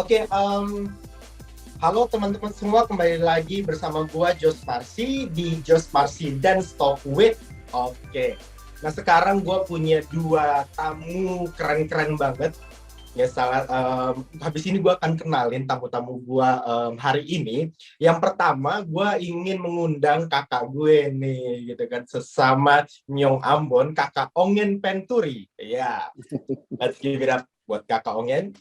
Oke, halo teman-teman semua, kembali lagi bersama gua Jos Marsi di Jos Marsi Dance Talk with. Oke, nah sekarang gua punya dua tamu keren-keren banget. Ya habis ini gua akan kenalin tamu-tamu gua hari ini. Yang pertama, gua ingin mengundang kakak gue nih, gitu kan, sesama Nyong Ambon, kakak Ongen Penturi. Ya, let's give it up buat kakak Ongen.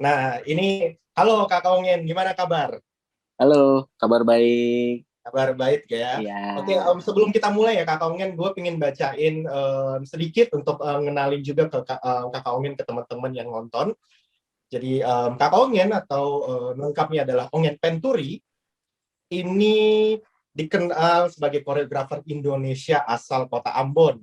Nah, ini halo Kakak Ongen, gimana kabar? Halo, kabar baik. Kabar baik ya. Ya, Oke, sebelum kita mulai ya Kakak Ongen, gue pengen bacain sedikit untuk ngenalin juga ke Kakak Ongen ke teman-teman yang nonton. Jadi Kakak Ongen atau lengkapnya adalah Ongen Penturi, ini dikenal sebagai koreografer Indonesia asal kota Ambon.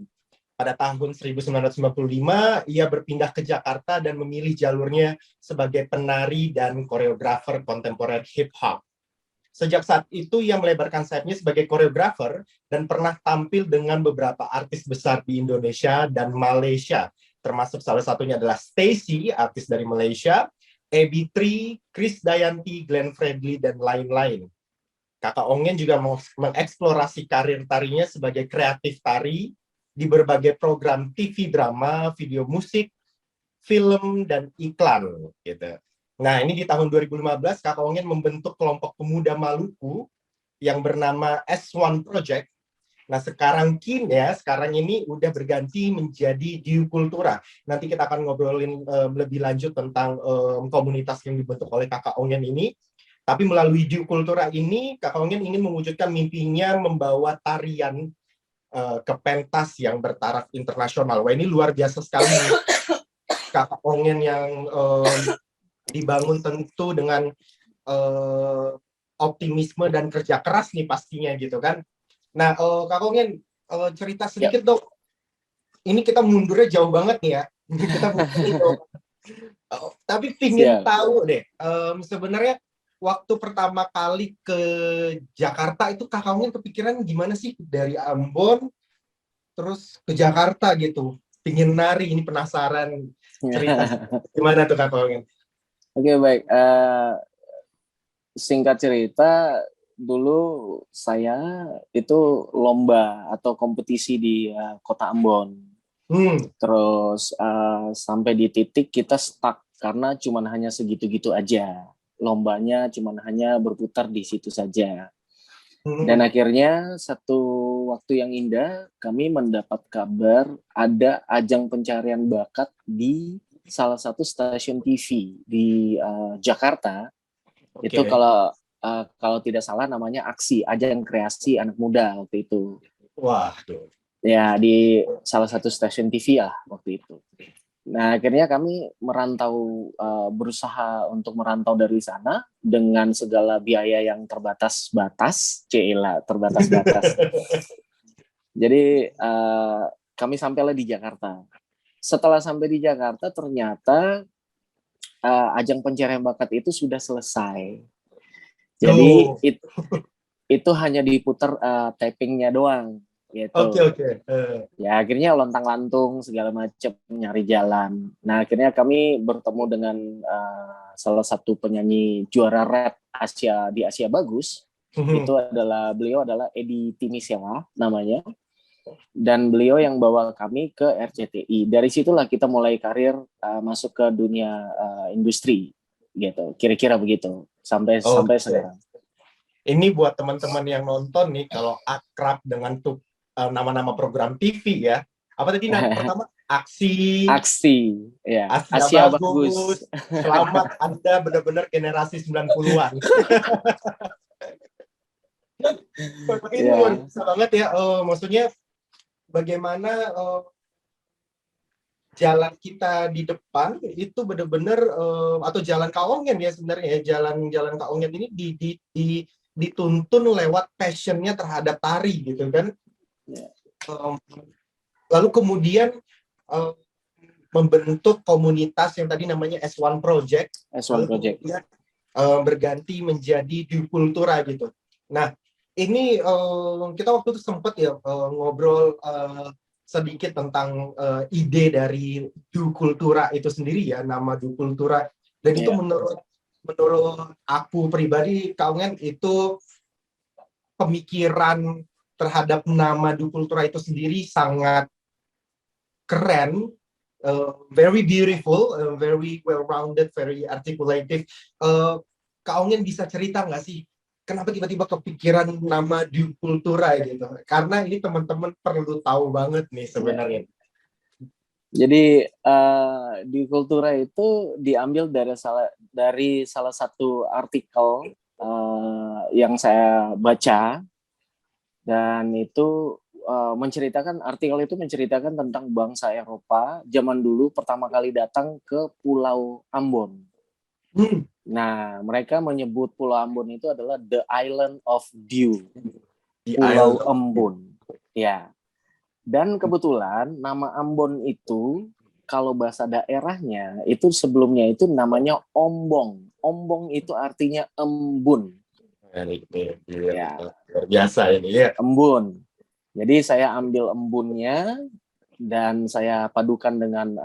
Pada tahun 1995, ia berpindah ke Jakarta dan memilih jalurnya sebagai penari dan koreografer kontemporer hip-hop. Sejak saat itu, ia melebarkan sayapnya sebagai koreografer dan pernah tampil dengan beberapa artis besar di Indonesia dan Malaysia, termasuk salah satunya adalah Stacy, artis dari Malaysia, Ebi Tri, Chris Dayanti, Glenn Fredly, dan lain-lain. Kakak Ongen juga mengeksplorasi karir tarinya sebagai kreatif tari di berbagai program TV drama, video musik, film, dan iklan. Gitu. Nah, ini di tahun 2015, Kakak Ongen membentuk kelompok pemuda Maluku yang bernama S1 Project. Nah, sekarang ini udah berganti menjadi Diu Kultura. Nanti kita akan ngobrolin lebih lanjut tentang komunitas yang dibentuk oleh Kakak Ongen ini. Tapi melalui Diu Kultura ini, Kakak Ongen ingin mewujudkan mimpinya membawa tarian ke pentas yang bertaraf internasional. Wah, ini luar biasa sekali Kakak Ongen yang dibangun tentu dengan optimisme dan kerja keras nih pastinya gitu kan. Nah, Kakak Ongen cerita ya, sedikit dong. Ini kita mundurnya jauh banget nih ya. Kita mundurnya jauh. Tapi pingin siap. tahu deh, sebenarnya waktu pertama kali ke Jakarta itu Kakak Ongen kepikiran gimana sih dari Ambon terus ke Jakarta gitu, pingin nari, ini penasaran cerita gimana tuh Kak Ongen? Oke, baik. Singkat cerita, dulu saya itu lomba atau kompetisi di Kota Ambon. Terus sampai di titik kita stuck karena cuman hanya segitu-gitu aja. Lombanya cuman hanya berputar di situ saja. Dan akhirnya satu waktu yang indah, kami mendapat kabar ada ajang pencarian bakat di salah satu stasiun TV di Jakarta. Itu Okay. kalau tidak salah namanya Aksi, Ajang Kreasi Anak Muda waktu itu. Wah, tuh. Ya, di salah satu stasiun TV lah waktu itu. Nah, akhirnya kami merantau, berusaha untuk merantau dari sana dengan segala biaya yang terbatas-batas, terbatas-batas. Jadi kami sampailah di Jakarta. Setelah sampai di Jakarta, ternyata ajang pencarian bakat itu sudah selesai. Jadi itu hanya diputar tapingnya doang. Gitu. Oke. Ya akhirnya lontang-lantung segala macam nyari jalan. Nah akhirnya kami bertemu dengan salah satu penyanyi juara rap di Asia Bagus. Beliau adalah Edi Timisewa namanya. Dan beliau yang bawa kami ke RCTI. Dari situlah kita mulai karir masuk ke dunia industri gitu. Kira-kira begitu sampai sekarang. Ini buat teman-teman yang nonton nih, kalau akrab dengan nama-nama program TV ya. Apa tadi nama pertama? Aksi, ya. Asia Bagus. Selamat, Anda benar-benar generasi 90-an. Ini luar biasa banget ya. Maksudnya bagaimana jalan kita di depan itu benar-benar atau jalan Kak Ongen ya sebenarnya ya, jalan Kak Ongen ini dituntun lewat passionnya terhadap tari gitu kan. Lalu kemudian membentuk komunitas yang tadi namanya S1 Project. Kemudian berganti menjadi Diu Kultura gitu. Nah, ini kita waktu itu sempat ya ngobrol sedikit tentang ide dari Du Kultura itu sendiri ya, nama Du Kultura. Dan itu menurut aku pribadi, Kak Ongen, itu pemikiran terhadap nama Du Kultura itu sendiri sangat keren, very beautiful, very well-rounded, very articulative. Kak Ongen bisa cerita nggak sih, kenapa tiba-tiba kepikiran nama Du Kultura gitu? Karena ini teman-teman perlu tahu banget nih sebenarnya. Jadi di Kultura itu diambil dari salah satu artikel yang saya baca, dan itu artikel itu menceritakan tentang bangsa Eropa zaman dulu pertama kali datang ke Pulau Ambon. Nah, mereka menyebut Pulau Ambon itu adalah the Island of Dew, Pulau Embun. Ya. Dan kebetulan nama Ambon itu kalau bahasa daerahnya itu sebelumnya itu namanya Ombong. Ombong itu artinya embun. Ya. Biasa ini ya. Embun. Jadi saya ambil embunnya dan saya padukan dengan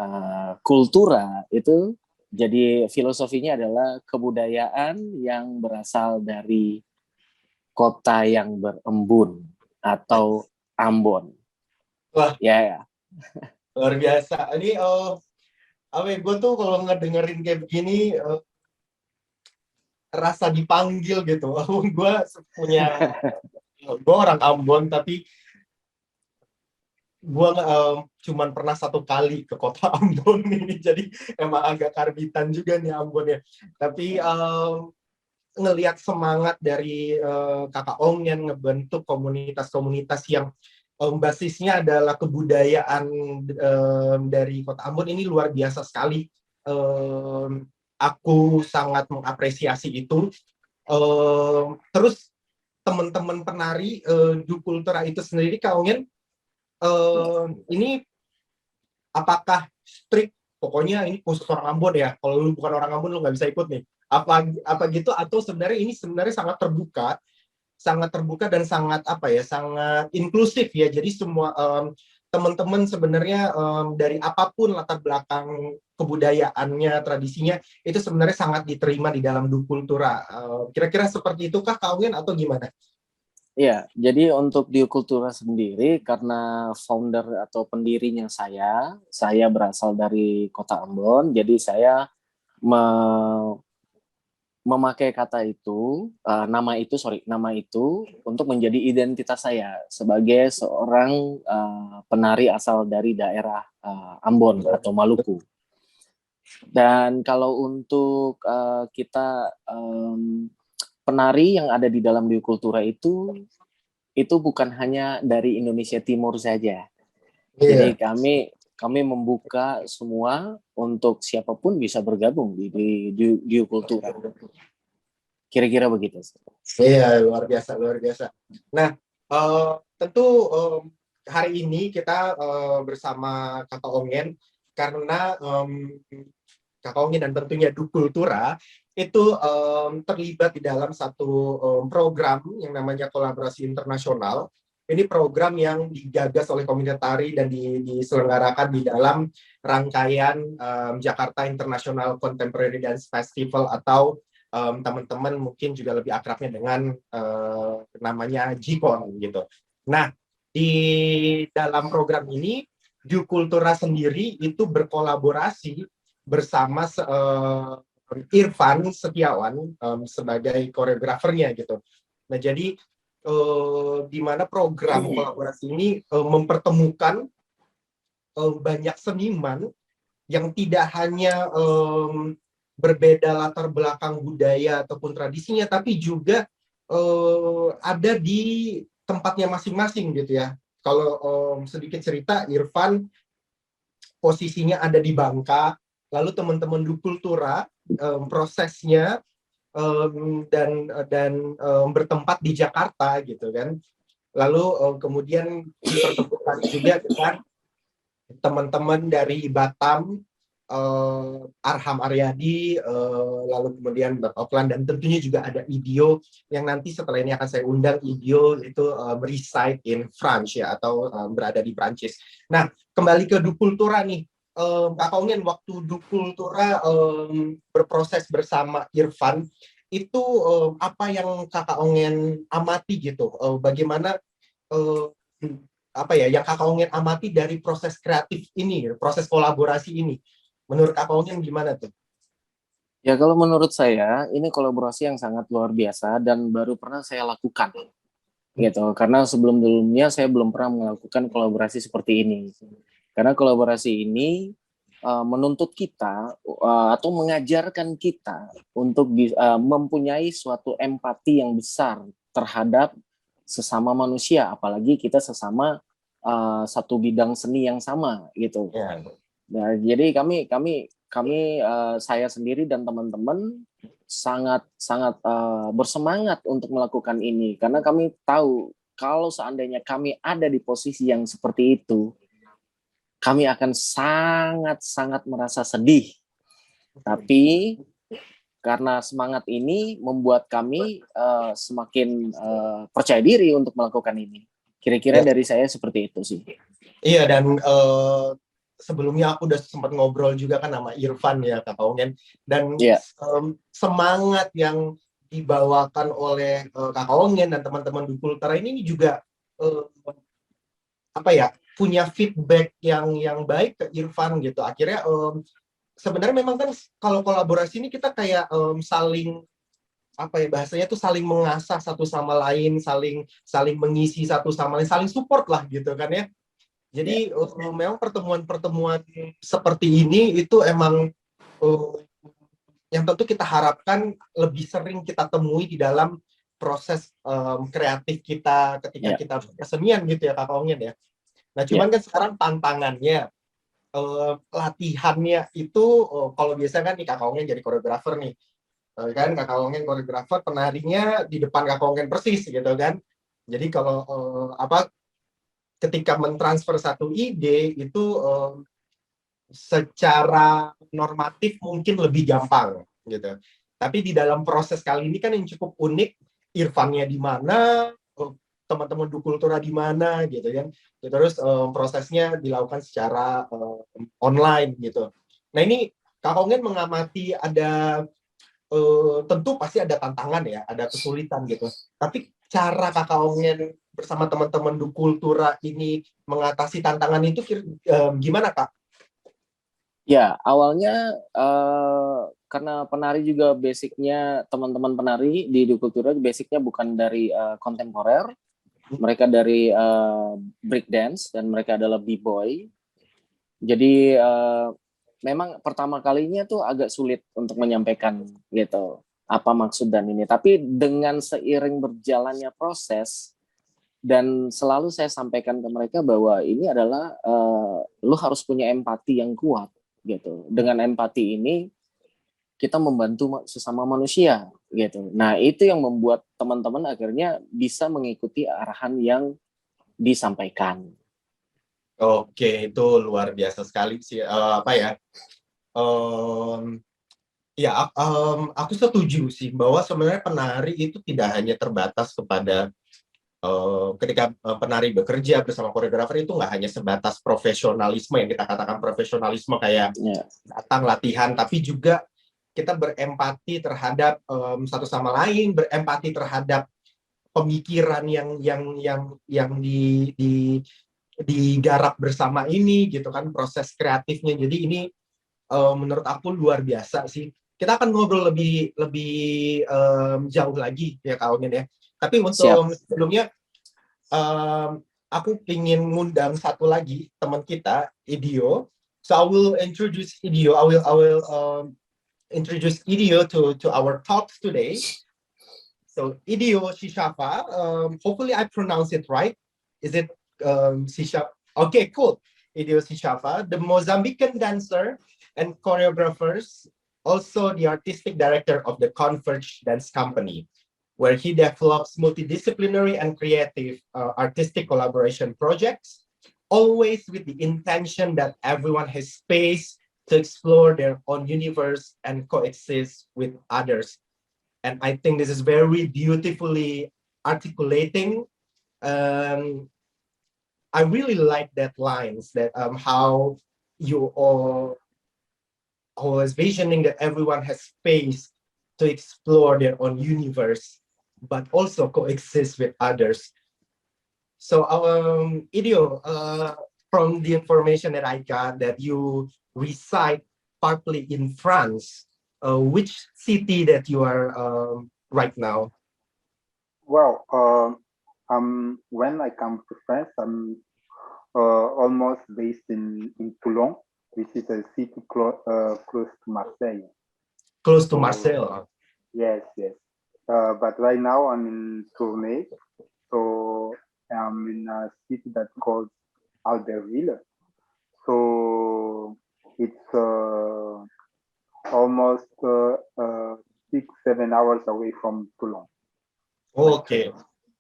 kultura itu. Jadi filosofinya adalah kebudayaan yang berasal dari kota yang berembun atau Ambon. Wah, ya. Luar biasa. Ini gue tuh kalau ngedengerin kayak begini rasa dipanggil gitu. Gue orang Ambon, tapi gue cuman pernah 1 kali ke kota Ambon ini, jadi emang agak karbitan juga nih Ambon ya. Tapi ngelihat semangat dari Kakak Ongen ngebentuk komunitas-komunitas yang basisnya adalah kebudayaan dari Kota Ambon, ini luar biasa sekali. Aku sangat mengapresiasi itu. Terus teman-teman penari Du Kultura itu sendiri, Kak Ongen, ini apakah strict? Pokoknya ini khusus orang Ambon ya. Kalau lu bukan orang Ambon, lu nggak bisa ikut nih. Apa gitu? Atau sebenarnya ini sangat terbuka dan sangat sangat inklusif ya. Jadi semua teman-teman sebenarnya dari apapun latar belakang kebudayaannya, tradisinya, itu sebenarnya sangat diterima di dalam Du Kultura. Kira-kira seperti itukah Kak Ongen atau gimana? Iya, jadi untuk di Kultura sendiri, karena founder atau pendirinya saya berasal dari Kota Ambon, jadi saya memakai kata itu, nama itu untuk menjadi identitas saya sebagai seorang penari asal dari daerah Ambon atau Maluku. Dan kalau untuk kita penari yang ada di dalam di Kultura itu bukan hanya dari Indonesia Timur saja. Jadi kami membuka semua untuk siapapun bisa bergabung di Kultura. Kira-kira begitu. Iya, luar biasa. Nah, tentu hari ini kita bersama Kakak Ongen karena Kakak Ongen dan tentunya Du Kultura itu terlibat di dalam satu program yang namanya kolaborasi internasional. Ini program yang digagas oleh komunitas tari dan diselenggarakan di dalam rangkaian Jakarta International Contemporary Dance Festival, atau teman-teman mungkin juga lebih akrabnya dengan namanya JICON gitu. Nah, di dalam program ini Du Kultura sendiri itu berkolaborasi bersama Irfan Setiawan sebagai koreografernya gitu. Nah, jadi di mana program kolaborasi ini mempertemukan banyak seniman yang tidak hanya berbeda latar belakang budaya ataupun tradisinya, tapi juga ada di tempatnya masing-masing gitu ya. Kalau sedikit cerita, Irfan posisinya ada di Bangka, lalu teman-teman Du Kultura prosesnya dan bertempat di Jakarta gitu kan. Lalu kemudian dipertemukan juga dengan teman-teman dari Batam Arham Aryadi, lalu kemudian Bapak Oklan, dan tentunya juga ada Idio yang nanti setelah ini akan saya undang. Idio itu reside in France ya, atau berada di Prancis. Nah, kembali ke Dukultura nih. Kak Ongen, waktu Dukultura berproses bersama Irfan, itu apa yang Kakak Ongen amati gitu? Bagaimana eh, apa ya yang Kakak Ongen amati dari proses kreatif ini, proses kolaborasi ini? Menurut Kakak Ongen gimana tuh? Ya kalau menurut saya ini kolaborasi yang sangat luar biasa dan baru pernah saya lakukan gitu. Karena sebelum-sebelumnya saya belum pernah melakukan kolaborasi seperti ini. Karena kolaborasi ini menuntut kita atau mengajarkan kita untuk mempunyai suatu empati yang besar terhadap sesama manusia, apalagi kita sesama satu bidang seni yang sama gitu. Ya. Nah, jadi kami saya sendiri dan teman-teman sangat sangat bersemangat untuk melakukan ini karena kami tahu kalau seandainya kami ada di posisi yang seperti itu, kami akan sangat sangat merasa sedih. Tapi karena semangat ini membuat kami semakin percaya diri untuk melakukan ini. Kira-kira Ya. dari saya seperti itu sih. Iya, dan sebelumnya aku udah sempat ngobrol juga kan sama Irfan ya, Kak Ongen, dan Ya, semangat yang dibawakan oleh Kak Ongen dan teman-teman di Kultara ini juga eh, apa ya, punya feedback yang baik ke Irfan gitu. Akhirnya sebenarnya memang kan kalau kolaborasi ini kita kayak saling apa ya bahasanya tuh saling mengasah satu sama lain, saling saling mengisi satu sama lain, saling support lah gitu kan ya. ya, Jadi memang pertemuan-pertemuan seperti ini itu emang uh, yang tentu kita harapkan lebih sering kita temui di dalam proses kreatif kita ketika ya, kita kesenian gitu ya Kak Ongen ya. Nah ya, cuman kan sekarang tantangannya latihannya itu kalau biasanya kan nih Kak Ongen jadi koreografer nih. Kan Kakak Ongen koreografer, penarinya di depan Kakak Ongen persis gitu kan. Jadi kalau apa ketika mentransfer satu ide itu secara normatif mungkin lebih gampang gitu. Tapi di dalam proses kali ini kan yang cukup unik, Irfannya di mana, teman-teman Dukultura di mana gitu kan. Terus prosesnya dilakukan secara online gitu. Nah ini Kak Ongen mengamati ada tentu pasti ada tantangan ya, ada kesulitan gitu. Tapi cara Kakak Ongen bersama teman-teman Dukultura ini mengatasi tantangan itu gimana Kak? ya. Awalnya karena penari juga basicnya teman-teman penari di Dukultura basicnya bukan dari kontemporer, mereka dari break dance dan mereka adalah b-boy. Jadi memang pertama kalinya tuh agak sulit untuk menyampaikan gitu apa maksud dan ini. Tapi dengan seiring berjalannya proses dan selalu saya sampaikan ke mereka bahwa ini adalah lu harus punya empati yang kuat gitu. Dengan empati ini kita membantu sesama manusia gitu. Nah, itu yang membuat teman-teman akhirnya bisa mengikuti arahan yang disampaikan. Oke, itu luar biasa sekali sih. Apa ya? Um, ya, aku setuju sih bahwa sebenarnya penari itu tidak hanya terbatas kepada ketika penari bekerja bersama koreografer itu nggak hanya sebatas profesionalisme yang kita katakan profesionalisme kayak Ya, datang latihan, tapi juga kita berempati terhadap satu sama lain, berempati terhadap pemikiran yang digarap bersama ini gitu kan proses kreatifnya. Jadi ini menurut aku luar biasa sih. Kita akan ngobrol lebih lebih jauh lagi ya Kak Ogen ya. Tapi siap. untuk sebelumnya aku ingin ngundang satu lagi teman kita, Idio. So I will introduce Idio. I will introduce Idio to our talks today. So Idio Shishafa, hopefully I pronounce it right. Is it Shishafa? Okay, cool. Idio Shishafa, the Mozambican dancer and choreographers, also the artistic director of the Converge Dance Company, where he develops multidisciplinary and creative artistic collaboration projects, always with the intention that everyone has space to explore their own universe and coexist with others. And I think this is very beautifully articulating. Um, I really like that lines that how you all always visioning that everyone has space to explore their own universe, but also coexist with others. So, Idio, from the information that I got, that you reside partly in France. Which city that you are right now? Well, when I come to France, I'm almost based in Toulon, which is a city close to Marseille. Close to So, Marseille. yes, yes. But right now I'm in Tournai, so I'm in a city that's called Albertville. So it's almost 6, 7 hours away from Toulon by train. Okay.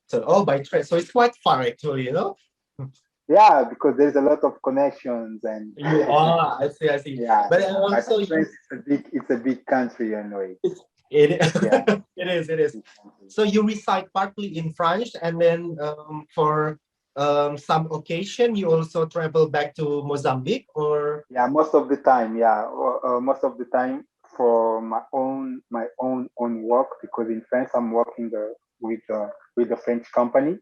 So, oh, by train. So it's quite far actually, you know? Yeah, because there's a lot of connections and You are, I see, I see. yeah. But But also, France is a big country anyway. it, Yeah, it is. big country. So you reside partly in France, and then for some occasion, you also travel back to Mozambique, or Yeah, most of the time. Yeah, most of the time for my own work because in France I'm working with a French company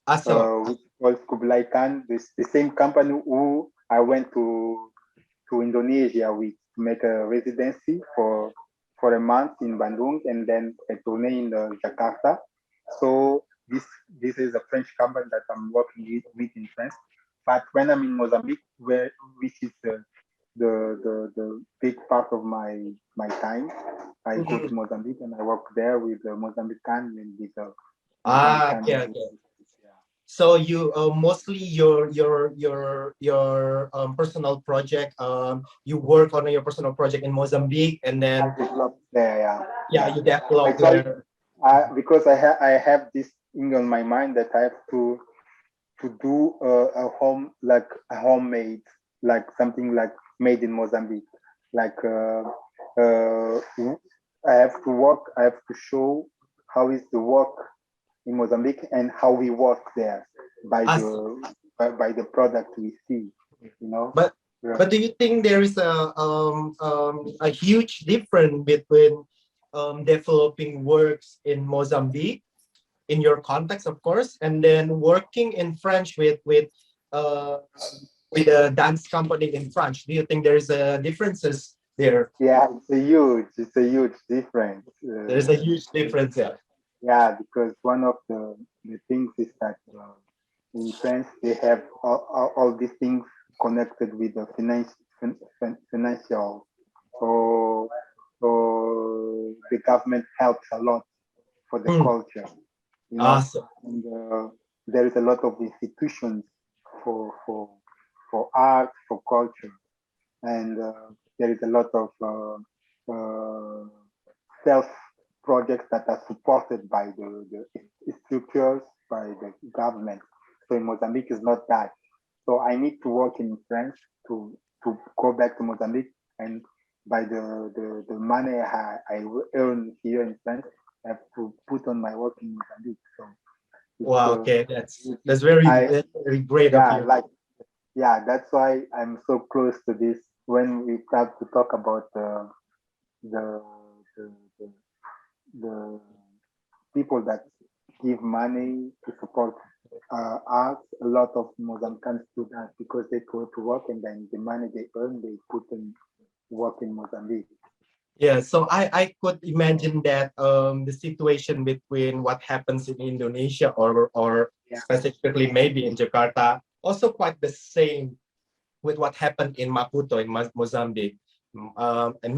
also. which was Kublai Khan, the same company who I went to Indonesia with to make a residency for a month in Bandung and then a tournée in Jakarta. So this is a French company that I'm working with in France. But when I'm in Mozambique, which is the big part of my time, I go Mhm. to Mozambique and I work there with the Mozambican and with the Ah, Mozambican. okay, okay. So you mostly your personal project. You work on your personal project in Mozambique, and I then developed there, yeah, yeah, yeah. you develop Actually, there. because I have this thing on my mind that I have to do a homemade, like something like made in Mozambique. Like I have to work. I have to show how is the work in Mozambique and how we work there by Awesome. by the product we see. You know. But Yeah. but do you think there is a huge difference between developing works in Mozambique, in your context, of course, and then working in French uh, with a dance company in French? Do you think there is a differences there? Yeah, it's a huge difference. There is a huge difference there. Yeah, because one of the things is that in France they have all these things connected with the financial. So, the government helps a lot for the Hmm. culture, Awesome. and there is a lot of institutions for for for art, for culture, and there is a lot of self projects that are supported by the structures, by the government. So in Mozambique is not that. So I need to work in France to go back to Mozambique, and by the money I earn here in France, I have to put on my work in Mozambique. So it's Wow. Okay, I that's very great of yeah you. like yeah, that's why I'm so close to this. When we start to talk about the the, the, the people that give money to support art, a lot of Mozambicans do that because they go to work and then the money they earn they put in work in Mozambique. Yeah, so I could imagine that the situation between what happens in Indonesia or Yeah, specifically maybe in Jakarta also quite the same with what happened in Maputo in Mozambique. It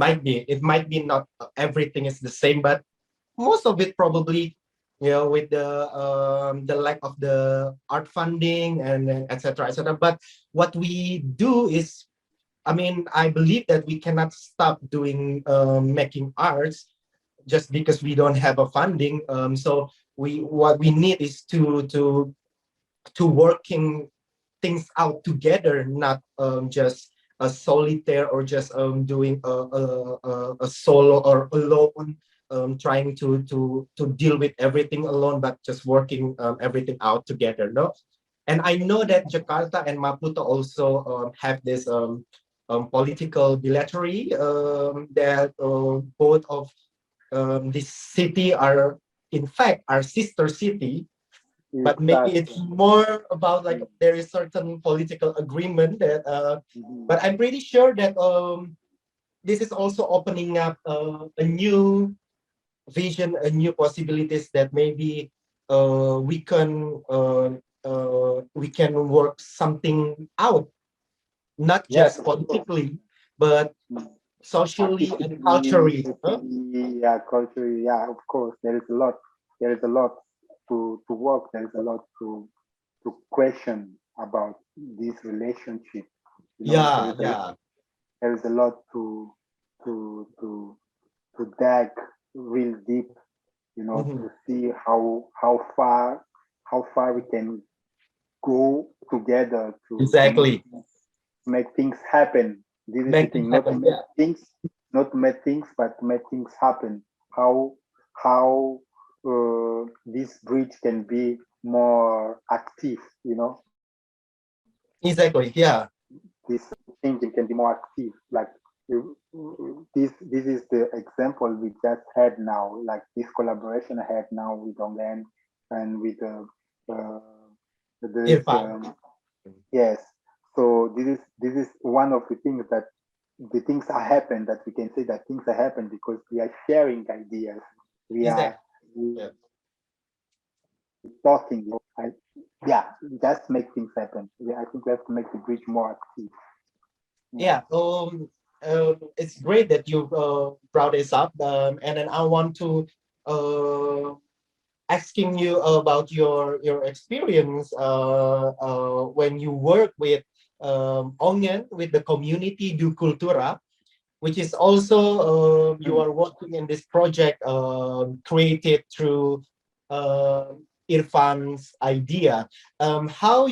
might be not everything is the same, but most of it probably, you know, with the lack of the art funding and etc. etc. But what we do is, I mean, I believe that we cannot stop doing making arts just because we don't have a funding. So we what we need is to working things out together, not just a solitaire or just doing a solo or alone, trying to deal with everything alone, but just working everything out together. No, and I know that Jakarta and Maputo also have this political bilatery, that both of this city are in fact our sister city, but maybe it's more about like there is certain political agreement that but I'm pretty sure that this is also opening up a new vision, a new possibilities that maybe we can work something out, not Yes, just politically, but socially and culturally. Huh? yeah, culturally, yeah, of course. There is a lot to work. There is a lot to question about this relationship. Yeah, yeah. There is a lot to to to dig real deep, Mhm. to see how far we can go together Exactly. to make things happen. This is the Make it thing, happen. Yeah. not to make things, but to make things happen. How this bridge can be more active, Exactly. Yeah. this thinking can be more active. Like this is the example we just had now, like this collaboration I had now with Ongen and with uh, this Irfan. yes. So this is one of the things that the things are happen that we can say that things are happen because we are sharing ideas. We are Exactly. Yeah. talking. Yeah, just make things happen. I think we have to make the bridge more active. Yeah. It's great that you brought this up, and then I want to uh, asking you about your experience when you work with Ongen with the community Du Cultura, which is also you Mm. are working in this project created through Irfan's idea. How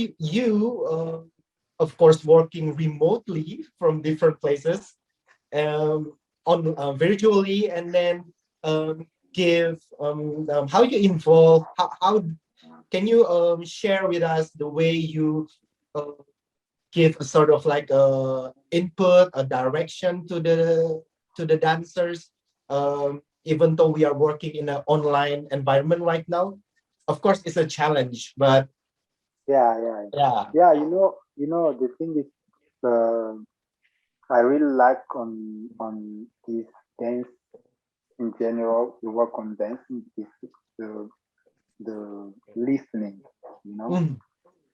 of course, working remotely from different places on virtually, and then give how you involve, how can you share with us the way you uh, give a sort of like a input, a direction to the dancers, even though we are working in an online environment right now. Of course, it's a challenge, but Yeah, yeah, yeah. yeah. The thing is, uh, I really like on this dance in general. The work on dancing is the the listening, you know, Mm,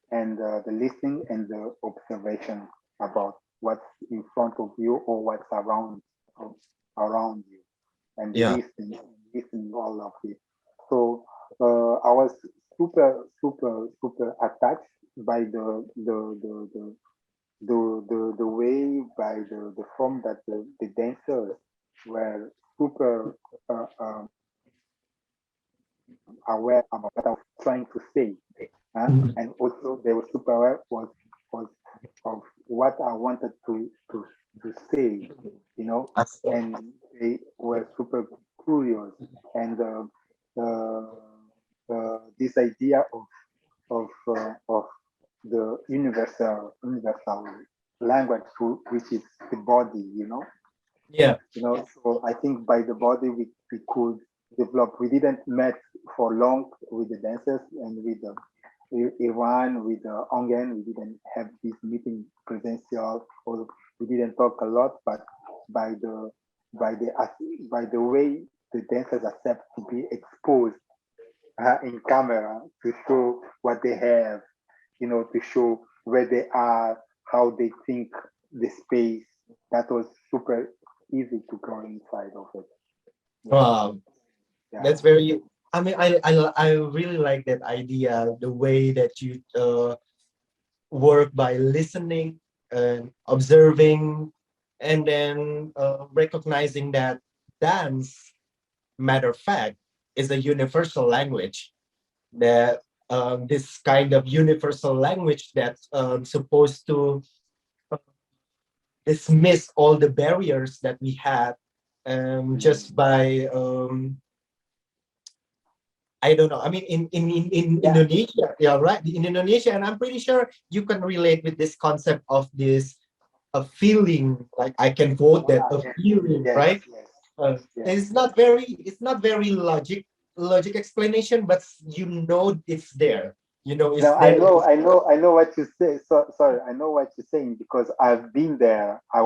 and the listening and the observation about what's in front of you or what's around you, and yeah. listening all of it. So I was super attached by the way by the form that the dancers were super aware about what I was trying to say, Mm, and also they were super aware was of what I wanted to say, and they were super curious, and this idea of the universal language which is the body, yeah. so I think by the body we could develop. We didn't met for long with the dancers and with the Iran, with the Ongen. We didn't have this meeting presential, or we didn't talk a lot. But by the by the by the way the dancers accept to be exposed in camera to show what they have, to show where they are, how they think the space. That was super easy to go inside of it. Yeah, Wow, yeah, that's very. I mean, I really like that idea, the way that you work by listening and observing, and then recognizing that dance, matter of fact, is a universal language. That this kind of universal language that's supposed to dismiss all the barriers that we had just by I don't know. I mean, in Yeah. Indonesia, yeah, right. In Indonesia, and I'm pretty sure you can relate with this concept of this a feeling, like I can vote that a feeling, Yes, right? yes, And yes. it's not very logic explanation, but you know it's there. You know it's No, there. I know what you say. So sorry, I know what you're saying because I've been there. I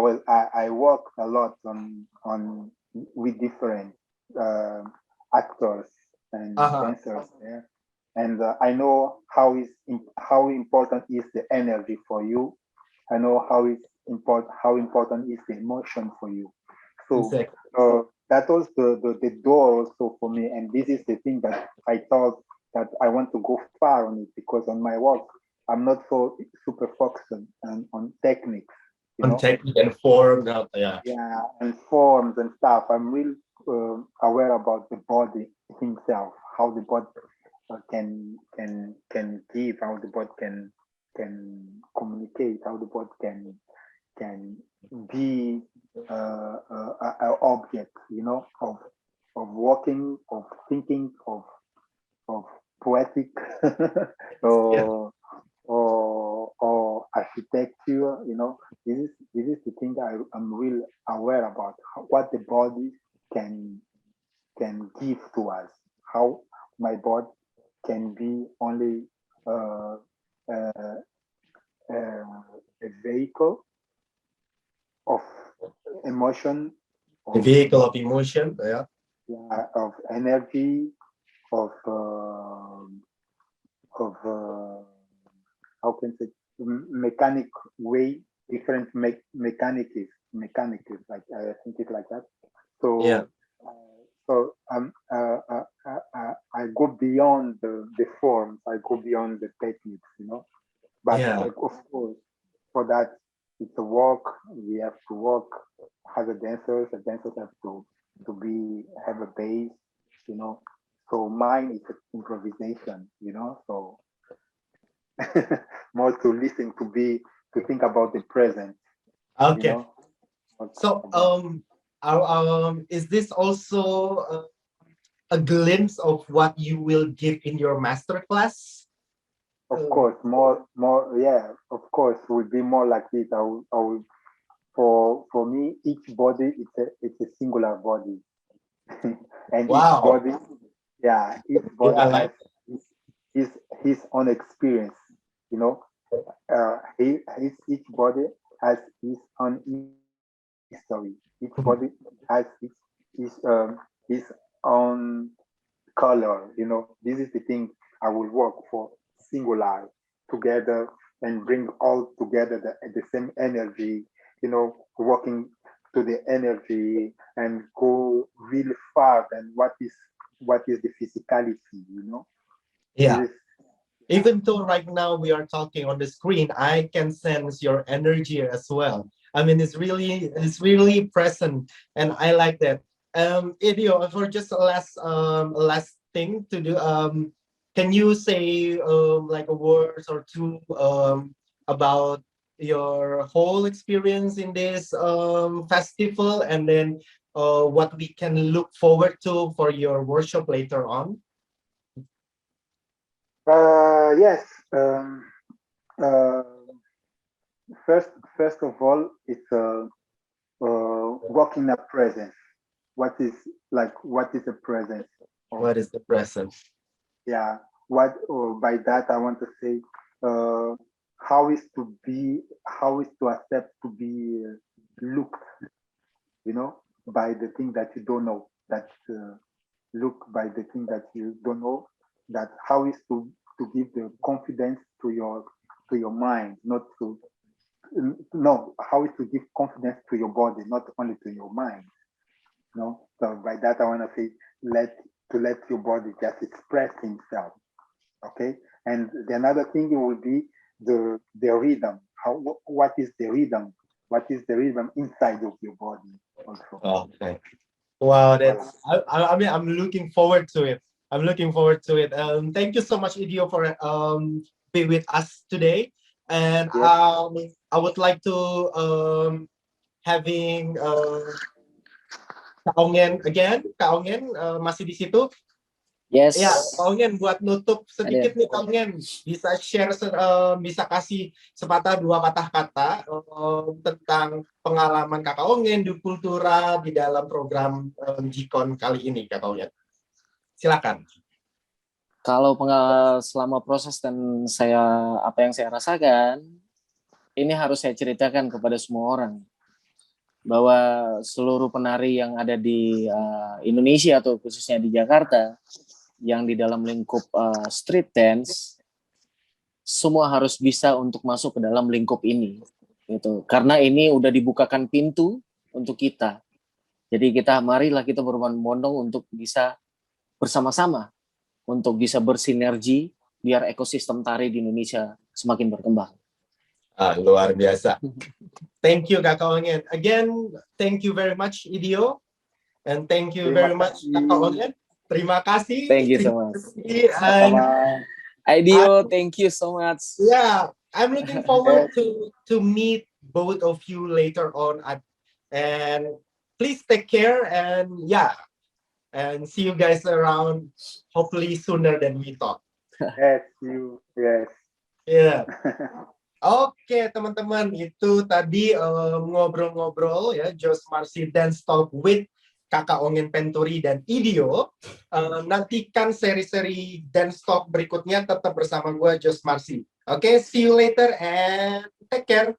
work a lot on with different uh, actors and Uh-huh. dancers there, and I know how important is the energy for you. I know how important is the emotion for you. So Exactly. that was the door also for me, and this is the thing that I thought that I want to go far on it because on my work I'm not so super focused on techniques, you On know, technique and form, yeah. yeah, and forms and stuff. I'm real aware about the body himself, how the body can give, how the body can communicate, how the body can be an object, you know, of walking, of thinking, of poetic Yeah. or architecture, you know. This is the thing I'm real aware about what the body can give to us, how my body can be only uh, uh, a vehicle of emotion, The of vehicle of emotion, yeah. yeah, of energy, of how can I say mechanic way, different mechanics like I think it like that. Yeah. So I go beyond the forms, I go beyond the techniques, you know. But Yeah. of course, for that, it's a walk. We have to walk as a dancers. The dancers have to have a base, you know. So mine is improvisation, you know. So more to listen, to think about the present, you Okay. know. Not So about is this also a glimpse of what you will give in your master class? of course more yeah. Of course, will be more like it. I will for me, each body it's a singular body, and each Wow. body, yeah, each Yeah, body I has like. his his, his own experience, you know. Each body has his own history. Each body has his own color, you know. This is the thing I will work for, singular together, and bring all together the same energy, you know, working to the energy and go really far than what is the physicality, you know. Yeah. This is yeah. Even though right now we are talking on the screen, I can sense your energy as well. I mean, it's really present, and I like that. Idio, for just a last thing to do, can you say like a word or two about your whole experience in this festival, and then what we can look forward to for your workshop later on? Yes. Uh, first first of all, it's working a presence. What is a presence of, What is the present? yeah, what by that I want to say uh how is to be, how is to accept to be looked, you know, by the thing that you don't know, that look by the thing that you don't know, that how is to give the confidence to your mind, not to no, how is to give confidence to your body, not only to your mind. No, so by that I want to say let your body just express himself. Okay, and the another thing will be the rhythm. What is the rhythm? What is the rhythm inside of your body also? Okay. Wow, Voilà. I mean, I'm looking forward to it. I'm looking forward to it. Thank you so much, Idio, for be with us today. And Yes. I would like to having Kak Ongen again. Kak Ongen masih di situ. Yes. Ya, Kak Ongen buat nutup sedikit nih, Kak Ongen bisa share, bisa kasih sepatah dua patah kata tentang pengalaman Kakak Ongen di Kultura di dalam program GCon kali ini, Kak Ongen. Silakan. Kalau selama proses dan apa yang saya rasakan, ini harus saya ceritakan kepada semua orang bahwa seluruh penari yang ada di Indonesia atau khususnya di Jakarta yang di dalam lingkup street dance, semua harus bisa untuk masuk ke dalam lingkup ini, gitu. Karena ini udah dibukakan pintu untuk kita. Jadi marilah kita berbondong-bondong untuk bisa bersama-sama, untuk bisa bersinergi biar ekosistem tari di Indonesia semakin berkembang. Luar biasa. Thank you, Kakak Ongen. Again, thank you very much, Idio, and thank you very much, Kakak Ongen. Terima kasih. Thank you so much. Idio, thank you so much. Yeah, I'm looking forward to meet both of you later on, and please take care, and and see you guys around hopefully sooner than we thought. Yes. Yeah. Oke, teman-teman, itu tadi ngobrol-ngobrol ya, Jos Marsi Dance Talk with Kakak Ongen Penturi dan Idio. Nantikan seri-seri Dance Talk berikutnya tetap bersama gue, Jos Marsi. Oke, see you later and take care.